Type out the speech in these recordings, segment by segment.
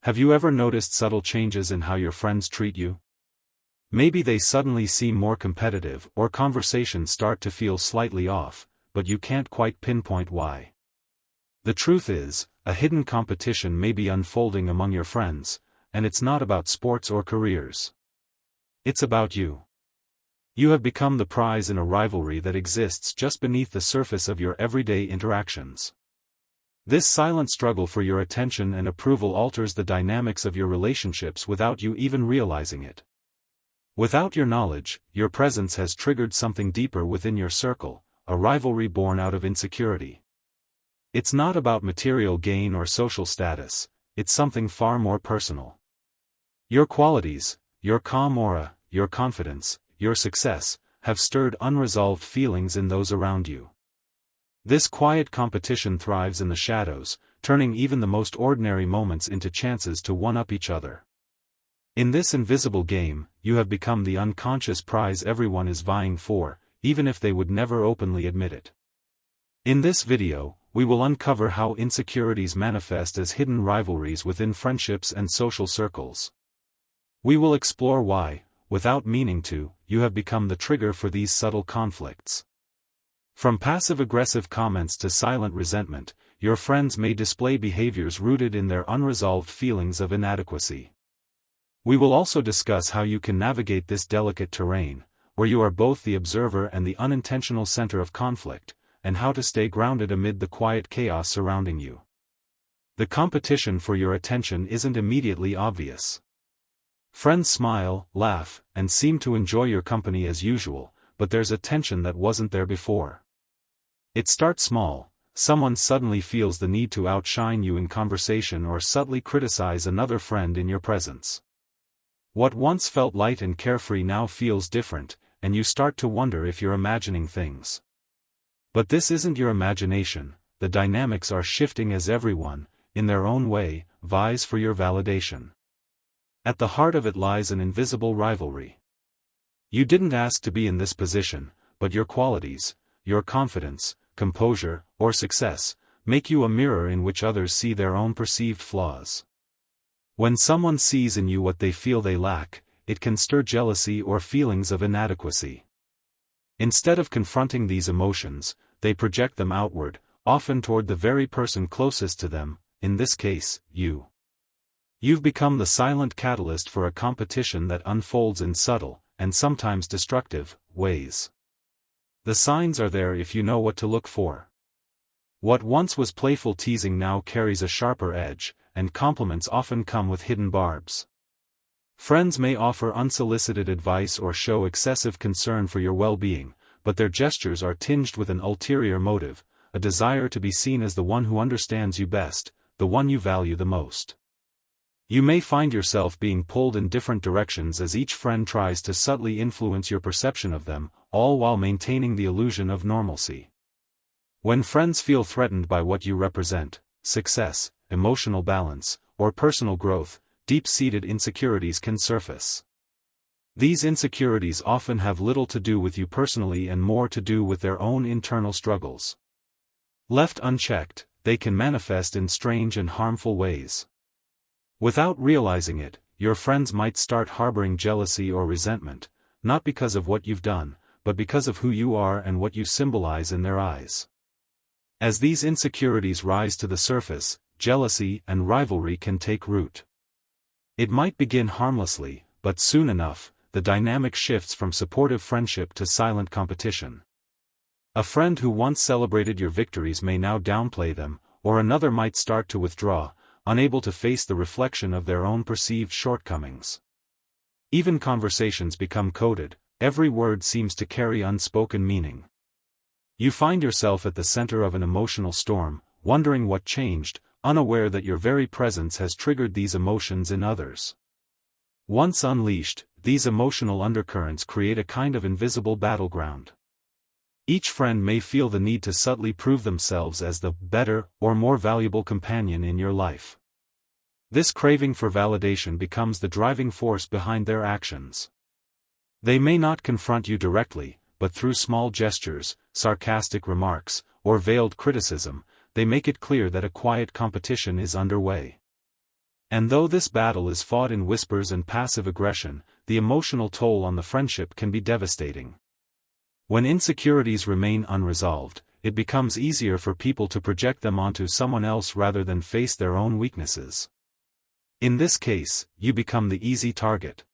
Have you ever noticed subtle changes in how your friends treat you? Maybe they suddenly seem more competitive or conversations start to feel slightly off, but you can't quite pinpoint why. The truth is, a hidden competition may be unfolding among your friends, and it's not about sports or careers. It's about you. You have become the prize in a rivalry that exists just beneath the surface of your everyday interactions. This silent struggle for your attention and approval alters the dynamics of your relationships without you even realizing it. Without your knowledge, your presence has triggered something deeper within your circle, a rivalry born out of insecurity. It's not about material gain or social status, it's something far more personal. Your qualities, your calm aura, your confidence, your success, have stirred unresolved feelings in those around you. This quiet competition thrives in the shadows, turning even the most ordinary moments into chances to one-up each other. In this invisible game, you have become the unconscious prize everyone is vying for, even if they would never openly admit it. In this video, we will uncover how insecurities manifest as hidden rivalries within friendships and social circles. We will explore why, without meaning to, you have become the trigger for these subtle conflicts. From passive-aggressive comments to silent resentment, your friends may display behaviors rooted in their unresolved feelings of inadequacy. We will also discuss how you can navigate this delicate terrain, where you are both the observer and the unintentional center of conflict, and how to stay grounded amid the quiet chaos surrounding you. The competition for your attention isn't immediately obvious. Friends smile, laugh, and seem to enjoy your company as usual, but there's a tension that wasn't there before. It starts small. Someone suddenly feels the need to outshine you in conversation or subtly criticize another friend in your presence. What once felt light and carefree now feels different, and you start to wonder if you're imagining things. But this isn't your imagination, the dynamics are shifting as everyone, in their own way, vies for your validation. At the heart of it lies an invisible rivalry. You didn't ask to be in this position, but your qualities, your confidence, composure, or success, make you a mirror in which others see their own perceived flaws. When someone sees in you what they feel they lack, it can stir jealousy or feelings of inadequacy. Instead of confronting these emotions, they project them outward, often toward the very person closest to them, in this case, you. You've become the silent catalyst for a competition that unfolds in subtle, and sometimes destructive, ways. The signs are there if you know what to look for. What once was playful teasing now carries a sharper edge, and compliments often come with hidden barbs. Friends may offer unsolicited advice or show excessive concern for your well-being, but their gestures are tinged with an ulterior motive, a desire to be seen as the one who understands you best, the one you value the most. You may find yourself being pulled in different directions as each friend tries to subtly influence your perception of them, all while maintaining the illusion of normalcy. When friends feel threatened by what you represent, success, emotional balance, or personal growth, deep-seated insecurities can surface. These insecurities often have little to do with you personally and more to do with their own internal struggles. Left unchecked, they can manifest in strange and harmful ways. Without realizing it, your friends might start harboring jealousy or resentment, not because of what you've done, but because of who you are and what you symbolize in their eyes. As these insecurities rise to the surface, jealousy and rivalry can take root. It might begin harmlessly, but soon enough, the dynamic shifts from supportive friendship to silent competition. A friend who once celebrated your victories may now downplay them, or another might start to withdraw, unable to face the reflection of their own perceived shortcomings. Even conversations become coded, every word seems to carry unspoken meaning. You find yourself at the center of an emotional storm, wondering what changed, unaware that your very presence has triggered these emotions in others. Once unleashed, these emotional undercurrents create a kind of invisible battleground. Each friend may feel the need to subtly prove themselves as the better or more valuable companion in your life. This craving for validation becomes the driving force behind their actions. They may not confront you directly, but through small gestures, sarcastic remarks, or veiled criticism, they make it clear that a quiet competition is underway. And though this battle is fought in whispers and passive aggression, the emotional toll on the friendship can be devastating. When insecurities remain unresolved, it becomes easier for people to project them onto someone else rather than face their own weaknesses. In this case, you become the easy target.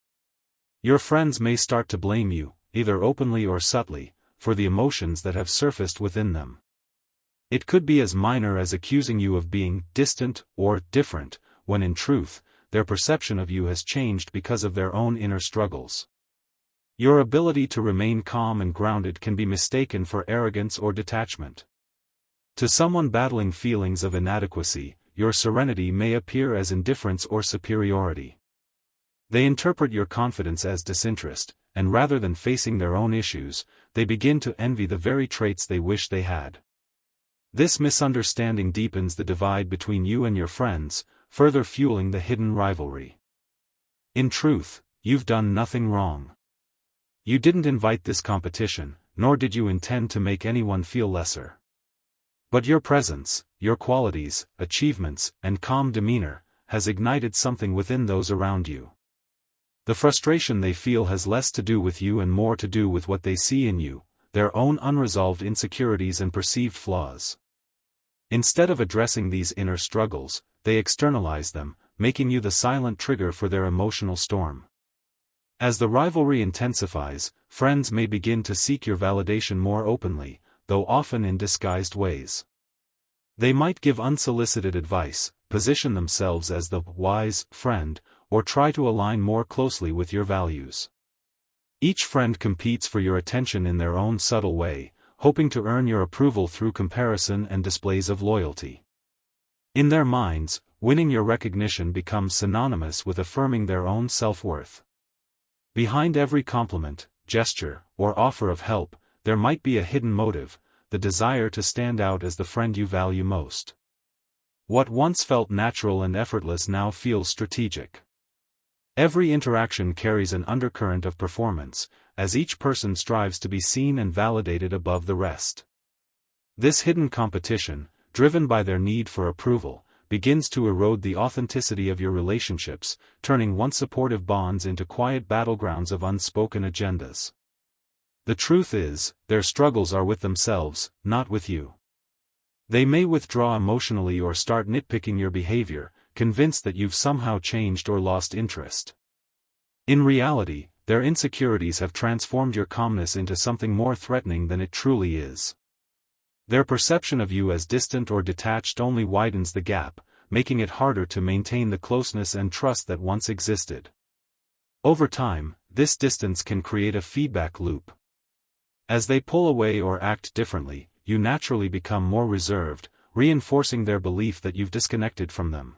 Your friends may start to blame you, either openly or subtly, for the emotions that have surfaced within them. It could be as minor as accusing you of being distant or different, when in truth, their perception of you has changed because of their own inner struggles. Your ability to remain calm and grounded can be mistaken for arrogance or detachment. To someone battling feelings of inadequacy, your serenity may appear as indifference or superiority. They interpret your confidence as disinterest, and rather than facing their own issues, they begin to envy the very traits they wish they had. This misunderstanding deepens the divide between you and your friends, further fueling the hidden rivalry. In truth, you've done nothing wrong. You didn't invite this competition, nor did you intend to make anyone feel lesser. But your presence, your qualities, achievements, and calm demeanor, has ignited something within those around you. The frustration they feel has less to do with you and more to do with what they see in you, their own unresolved insecurities and perceived flaws. Instead of addressing these inner struggles, they externalize them, making you the silent trigger for their emotional storm. As the rivalry intensifies, friends may begin to seek your validation more openly, though often in disguised ways. They might give unsolicited advice, position themselves as the wise friend, or try to align more closely with your values. Each friend competes for your attention in their own subtle way, hoping to earn your approval through comparison and displays of loyalty. In their minds, winning your recognition becomes synonymous with affirming their own self-worth. Behind every compliment, gesture, or offer of help, there might be a hidden motive, the desire to stand out as the friend you value most. What once felt natural and effortless now feels strategic. Every interaction carries an undercurrent of performance, as each person strives to be seen and validated above the rest. This hidden competition, driven by their need for approval, begins to erode the authenticity of your relationships, turning once supportive bonds into quiet battlegrounds of unspoken agendas. The truth is, their struggles are with themselves, not with you. They may withdraw emotionally or start nitpicking your behavior, convinced that you've somehow changed or lost interest. In reality, their insecurities have transformed your calmness into something more threatening than it truly is. Their perception of you as distant or detached only widens the gap, making it harder to maintain the closeness and trust that once existed. Over time, this distance can create a feedback loop. As they pull away or act differently, you naturally become more reserved, reinforcing their belief that you've disconnected from them.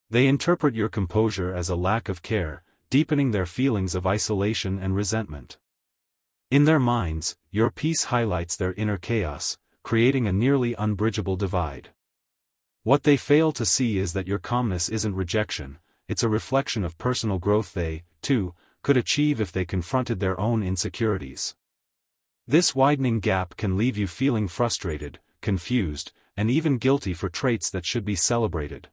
They interpret your composure as a lack of care, deepening their feelings of isolation and resentment. In their minds, your peace highlights their inner chaos, creating a nearly unbridgeable divide. What they fail to see is that your calmness isn't rejection, it's a reflection of personal growth they, too, could achieve if they confronted their own insecurities. This widening gap can leave you feeling frustrated, confused, and even guilty for traits that should be celebrated.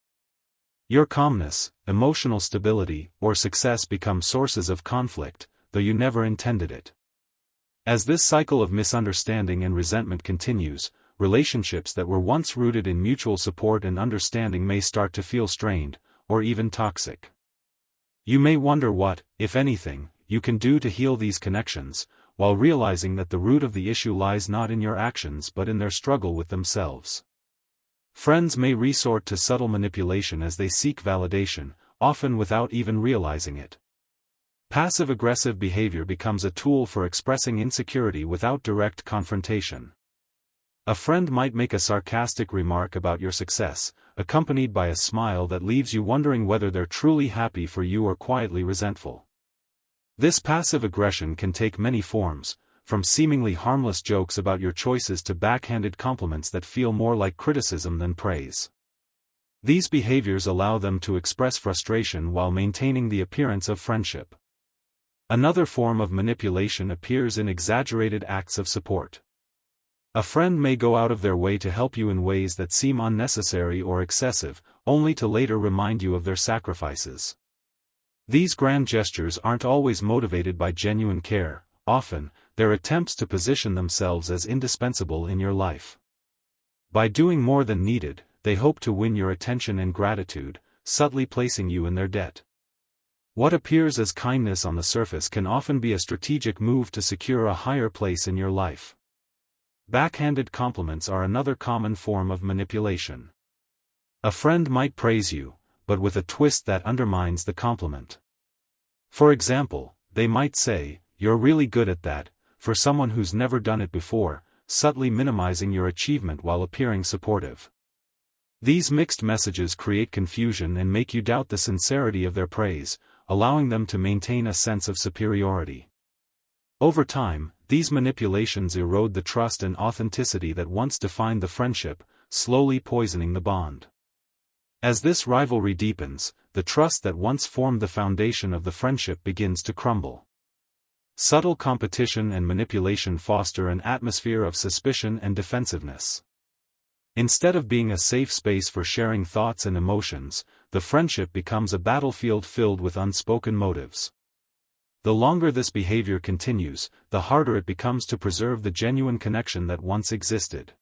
Your calmness, emotional stability, or success become sources of conflict, though you never intended it. As this cycle of misunderstanding and resentment continues, relationships that were once rooted in mutual support and understanding may start to feel strained, or even toxic. You may wonder what, if anything, you can do to heal these connections, while realizing that the root of the issue lies not in your actions but in their struggle with themselves. Friends may resort to subtle manipulation as they seek validation, often without even realizing it. Passive-aggressive behavior becomes a tool for expressing insecurity without direct confrontation. A friend might make a sarcastic remark about your success, accompanied by a smile that leaves you wondering whether they're truly happy for you or quietly resentful. This passive aggression can take many forms, from seemingly harmless jokes about your choices to backhanded compliments that feel more like criticism than praise. These behaviors allow them to express frustration while maintaining the appearance of friendship. Another form of manipulation appears in exaggerated acts of support. A friend may go out of their way to help you in ways that seem unnecessary or excessive, only to later remind you of their sacrifices. These grand gestures aren't always motivated by genuine care. Often, they're attempts to position themselves as indispensable in your life. By doing more than needed, they hope to win your attention and gratitude, subtly placing you in their debt. What appears as kindness on the surface can often be a strategic move to secure a higher place in your life. Backhanded compliments are another common form of manipulation. A friend might praise you, but with a twist that undermines the compliment. For example, they might say, "You're really good at that," for someone who's never done it before, subtly minimizing your achievement while appearing supportive. These mixed messages create confusion and make you doubt the sincerity of their praise, allowing them to maintain a sense of superiority. Over time, these manipulations erode the trust and authenticity that once defined the friendship, slowly poisoning the bond. As this rivalry deepens, the trust that once formed the foundation of the friendship begins to crumble. Subtle competition and manipulation foster an atmosphere of suspicion and defensiveness. Instead of being a safe space for sharing thoughts and emotions, the friendship becomes a battlefield filled with unspoken motives. The longer this behavior continues, the harder it becomes to preserve the genuine connection that once existed.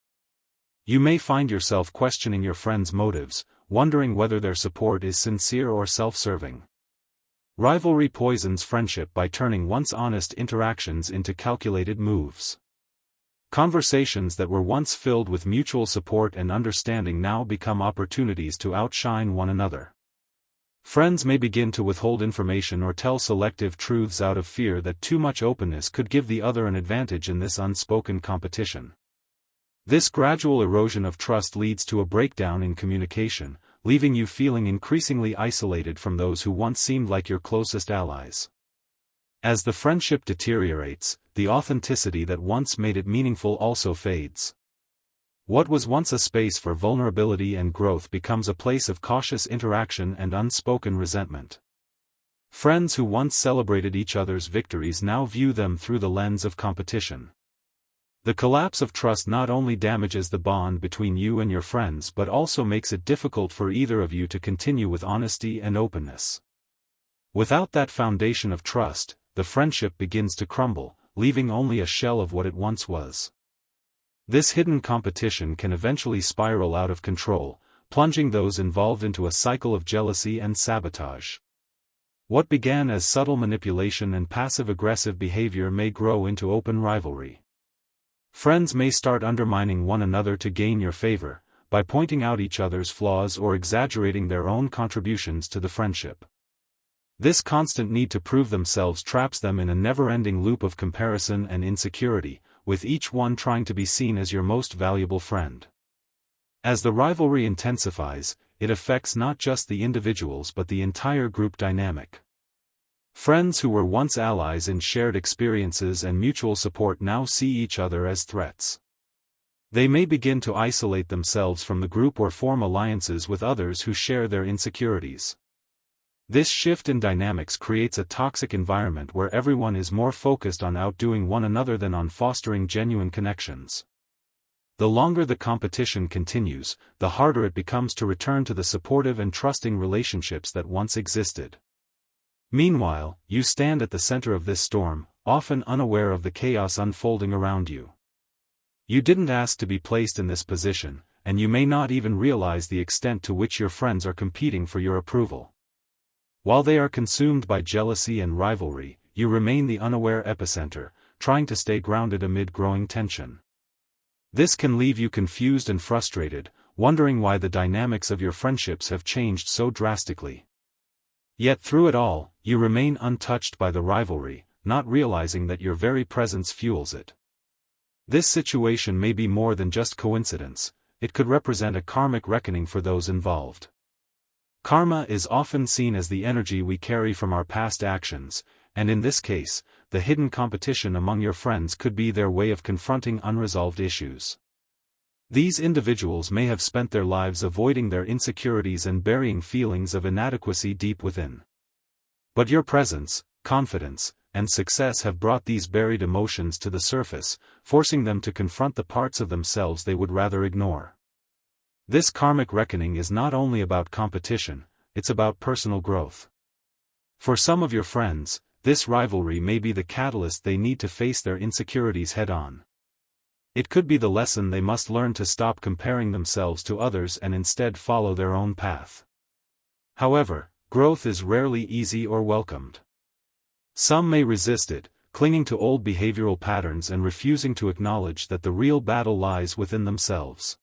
You may find yourself questioning your friend's motives, wondering whether their support is sincere or self-serving. Rivalry poisons friendship by turning once honest interactions into calculated moves. Conversations that were once filled with mutual support and understanding now become opportunities to outshine one another. Friends may begin to withhold information or tell selective truths out of fear that too much openness could give the other an advantage in this unspoken competition. This gradual erosion of trust leads to a breakdown in communication, leaving you feeling increasingly isolated from those who once seemed like your closest allies. As the friendship deteriorates, the authenticity that once made it meaningful also fades. What was once a space for vulnerability and growth becomes a place of cautious interaction and unspoken resentment. Friends who once celebrated each other's victories now view them through the lens of competition. The collapse of trust not only damages the bond between you and your friends but also makes it difficult for either of you to continue with honesty and openness. Without that foundation of trust, the friendship begins to crumble, leaving only a shell of what it once was. This hidden competition can eventually spiral out of control, plunging those involved into a cycle of jealousy and sabotage. What began as subtle manipulation and passive-aggressive behavior may grow into open rivalry. Friends may start undermining one another to gain your favor, by pointing out each other's flaws or exaggerating their own contributions to the friendship. This constant need to prove themselves traps them in a never-ending loop of comparison and insecurity, with each one trying to be seen as your most valuable friend. As the rivalry intensifies, it affects not just the individuals but the entire group dynamic. Friends who were once allies in shared experiences and mutual support now see each other as threats. They may begin to isolate themselves from the group or form alliances with others who share their insecurities. This shift in dynamics creates a toxic environment where everyone is more focused on outdoing one another than on fostering genuine connections. The longer the competition continues, the harder it becomes to return to the supportive and trusting relationships that once existed. Meanwhile, you stand at the center of this storm, often unaware of the chaos unfolding around you. You didn't ask to be placed in this position, and you may not even realize the extent to which your friends are competing for your approval. While they are consumed by jealousy and rivalry, you remain the unaware epicenter, trying to stay grounded amid growing tension. This can leave you confused and frustrated, wondering why the dynamics of your friendships have changed so drastically. Yet through it all, you remain untouched by the rivalry, not realizing that your very presence fuels it. This situation may be more than just coincidence, it could represent a karmic reckoning for those involved. Karma is often seen as the energy we carry from our past actions, and in this case, the hidden competition among your friends could be their way of confronting unresolved issues. These individuals may have spent their lives avoiding their insecurities and burying feelings of inadequacy deep within. But your presence, confidence, and success have brought these buried emotions to the surface, forcing them to confront the parts of themselves they would rather ignore. This karmic reckoning is not only about competition, it's about personal growth. For some of your friends, this rivalry may be the catalyst they need to face their insecurities head-on. It could be the lesson they must learn to stop comparing themselves to others and instead follow their own path. However, growth is rarely easy or welcomed. Some may resist it, clinging to old behavioral patterns and refusing to acknowledge that the real battle lies within themselves.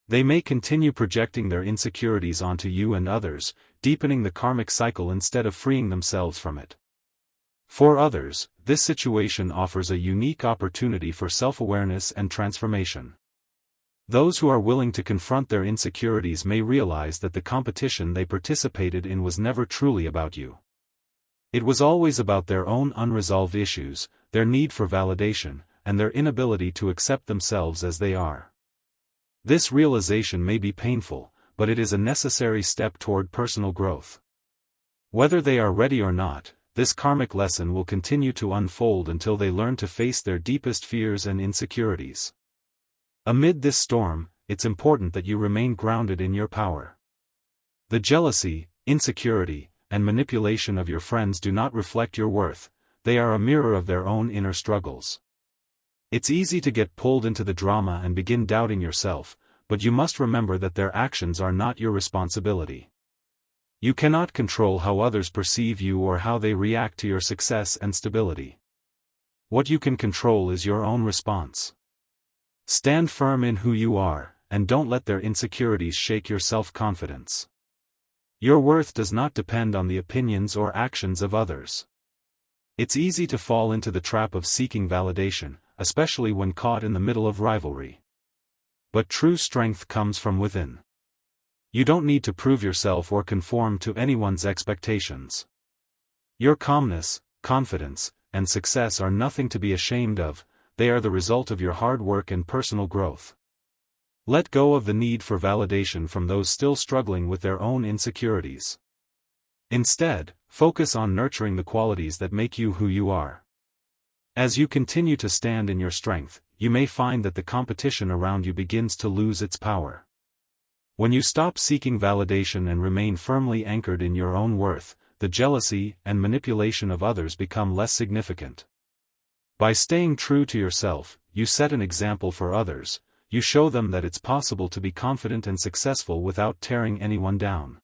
They may continue projecting their insecurities onto you and others, deepening the karmic cycle instead of freeing themselves from it. For others, this situation offers a unique opportunity for self-awareness and transformation. Those who are willing to confront their insecurities may realize that the competition they participated in was never truly about you. It was always about their own unresolved issues, their need for validation, and their inability to accept themselves as they are. This realization may be painful, but it is a necessary step toward personal growth. Whether they are ready or not, this karmic lesson will continue to unfold until they learn to face their deepest fears and insecurities. Amid this storm, it's important that you remain grounded in your power. The jealousy, insecurity, and manipulation of your friends do not reflect your worth, they are a mirror of their own inner struggles. It's easy to get pulled into the drama and begin doubting yourself, but you must remember that their actions are not your responsibility. You cannot control how others perceive you or how they react to your success and stability. What you can control is your own response. Stand firm in who you are, and don't let their insecurities shake your self-confidence. Your worth does not depend on the opinions or actions of others. It's easy to fall into the trap of seeking validation, especially when caught in the middle of rivalry. But true strength comes from within. You don't need to prove yourself or conform to anyone's expectations. Your calmness, confidence, and success are nothing to be ashamed of, they are the result of your hard work and personal growth. Let go of the need for validation from those still struggling with their own insecurities. Instead, focus on nurturing the qualities that make you who you are. As you continue to stand in your strength, you may find that the competition around you begins to lose its power. When you stop seeking validation and remain firmly anchored in your own worth, the jealousy and manipulation of others become less significant. By staying true to yourself, you set an example for others, you show them that it's possible to be confident and successful without tearing anyone down.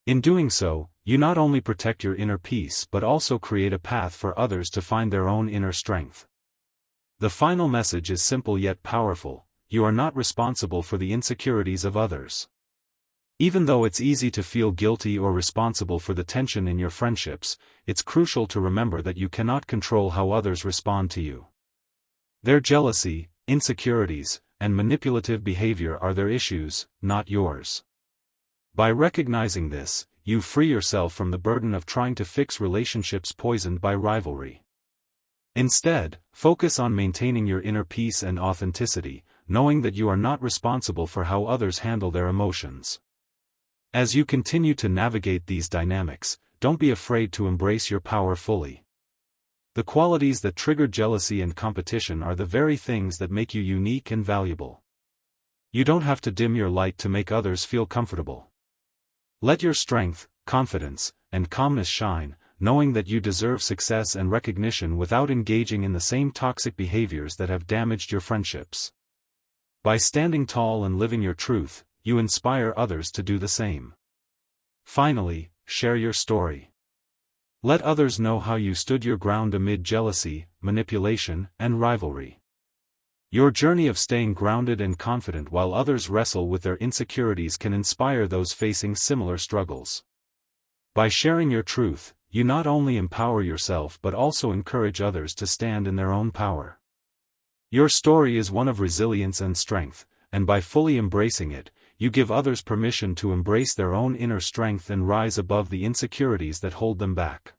In doing so, you not only protect your inner peace but also create a path for others to find their own inner strength. The final message is simple yet powerful: you are not responsible for the insecurities of others. Even though it's easy to feel guilty or responsible for the tension in your friendships, it's crucial to remember that you cannot control how others respond to you. Their jealousy, insecurities, and manipulative behavior are their issues, not yours. By recognizing this, you free yourself from the burden of trying to fix relationships poisoned by rivalry. Instead, focus on maintaining your inner peace and authenticity, knowing that you are not responsible for how others handle their emotions. As you continue to navigate these dynamics, don't be afraid to embrace your power fully. The qualities that trigger jealousy and competition are the very things that make you unique and valuable. You don't have to dim your light to make others feel comfortable. Let your strength, confidence, and calmness shine, knowing that you deserve success and recognition without engaging in the same toxic behaviors that have damaged your friendships. By standing tall and living your truth, you inspire others to do the same. Finally, share your story. Let others know how you stood your ground amid jealousy, manipulation, and rivalry. Your journey of staying grounded and confident while others wrestle with their insecurities can inspire those facing similar struggles. By sharing your truth, you not only empower yourself but also encourage others to stand in their own power. Your story is one of resilience and strength, and by fully embracing it, you give others permission to embrace their own inner strength and rise above the insecurities that hold them back.